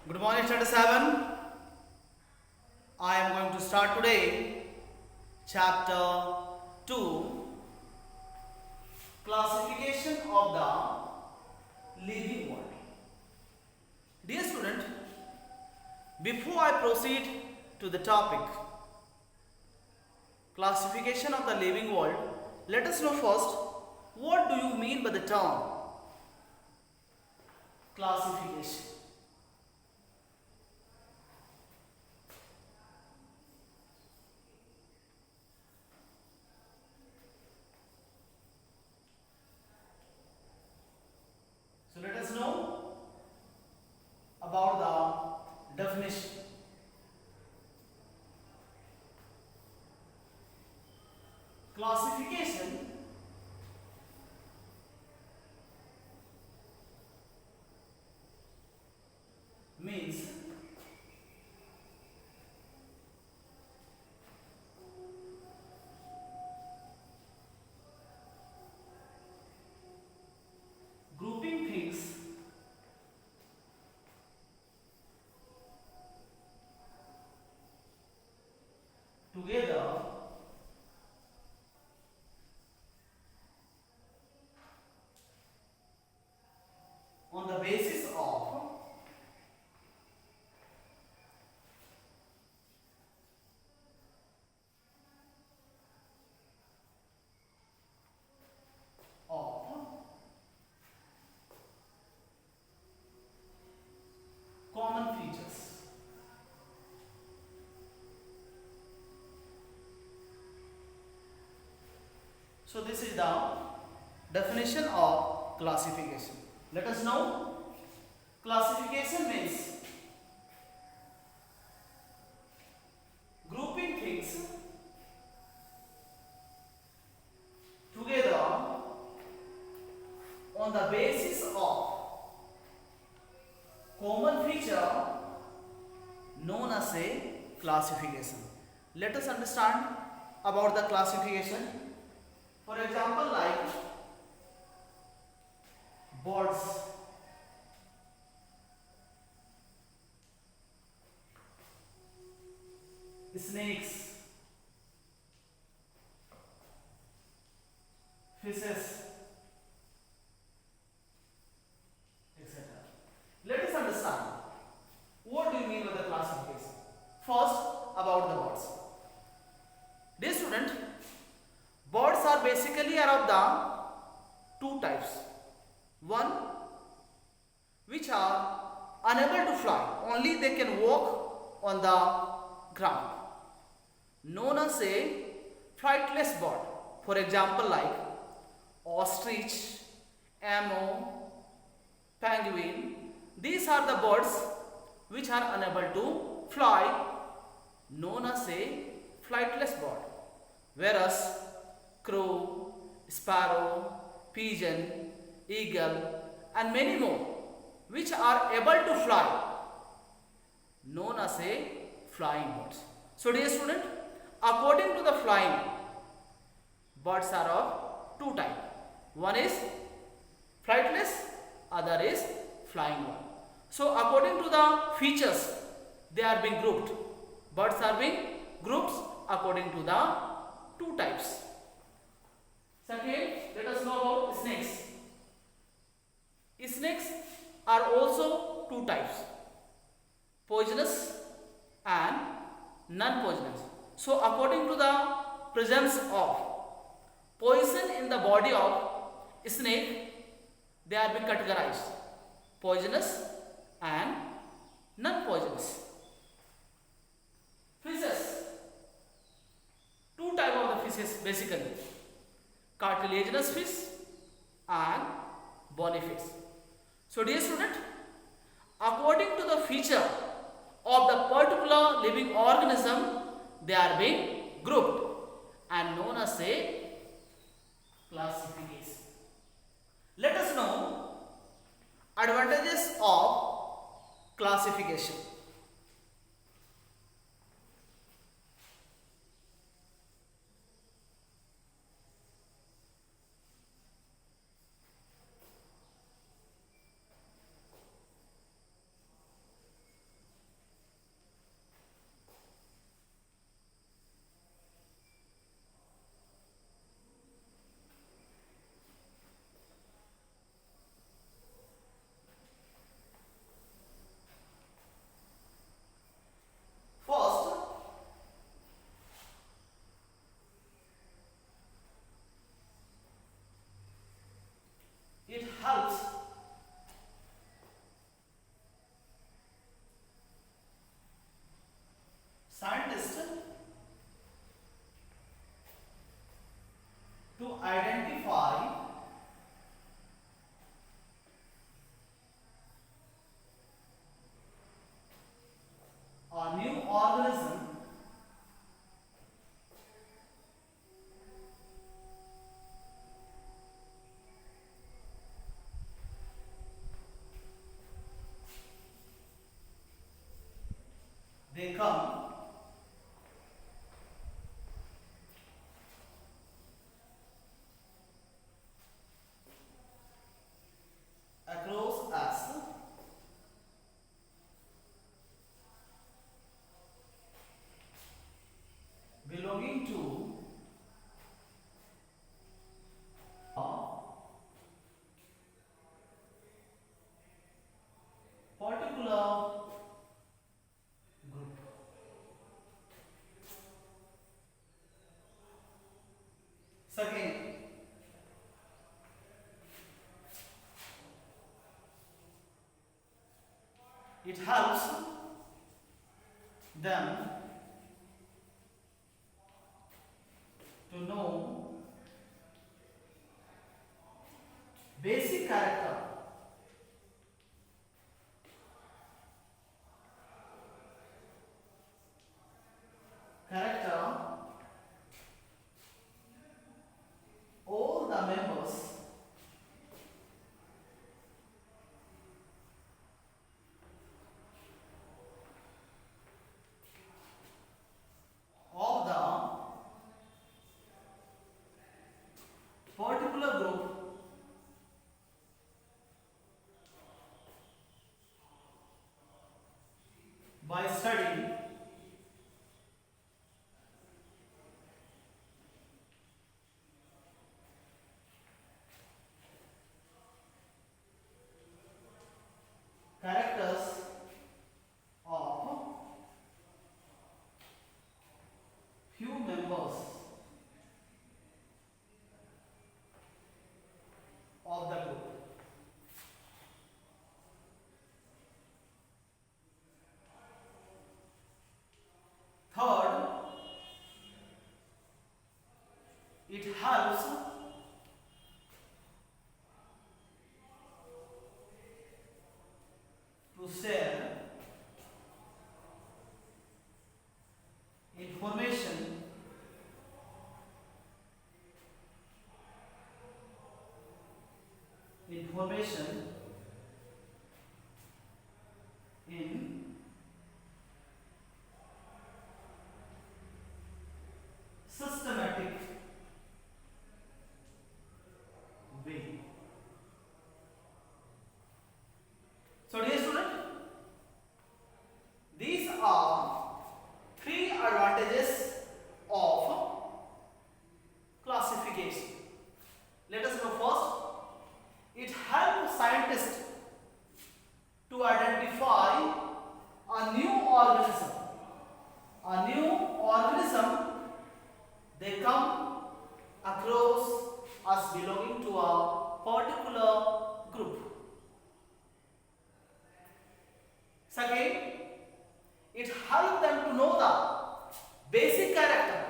Good morning, Standard 7. I am going to start today chapter 2, classification of the living world. Dear student, before I proceed to the topic classification of the living world, let us know first what do you mean by the term classification. So let us know about the definition. Classification means grouping things together on the basis of common features. So this is the definition of classification. Let us know classification means grouping things together on the basis of common feature known as a classification. Let us understand about the classification. For example, like birds, snakes, fishes, etc. Let us understand what do you mean by the classification. First, about the birds. Dear student, birds are basically are of the two types. One, which are unable to fly, only they can walk on the ground, known as a flightless bird. For example, like ostrich, emu, penguin. These are the birds which are unable to fly, known as a flightless bird. Whereas crow, sparrow, pigeon, eagle and many more which are able to fly, known as a flying birds. So dear student, according to the flying, birds are of two types. One is flightless, other is flying one. So according to the features, they are being grouped. Birds are being grouped according to the two types. Second, let us know about snakes. Snakes are also two types, poisonous and non-poisonous. So according to the presence of poison in the body of snake, they are being categorized poisonous and non-poisonous. Fishes, two type of the fishes basically, cartilaginous fish and bony fish. So dear student, according to the feature of the particular living organism, they are being grouped and known as a classification. Let us know advantages of classification. they come across as belonging to a particular group. Second, it helps them to know basic character all the members of the particular group by studying characters of few members of the group. Third, it helps to share information in systematic way. So dear student, these are three advantages of classification. Let us know first. It helps scientists to identify a new organism. A new organism, they come across as belonging to a particular group. Second, it helps them to know the basic character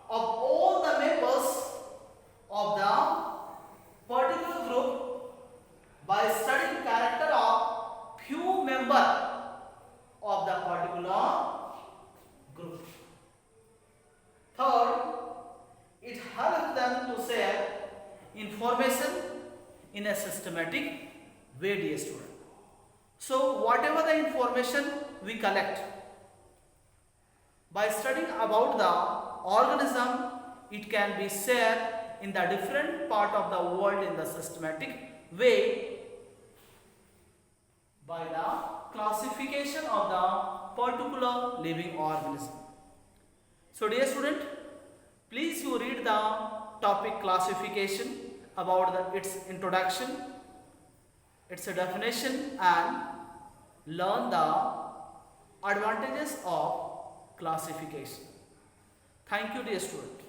of all the members of the particular group by studying character of few members of the particular group. Third, it helps them to share information in a systematic way, dear student. So whatever the information we collect by studying about the organism, it can be shared in the different part of the world in the systematic way by the classification of the particular living organism. So dear student, please you read the topic classification about its introduction, its definition, and learn the advantages of classification. Thank you dear student.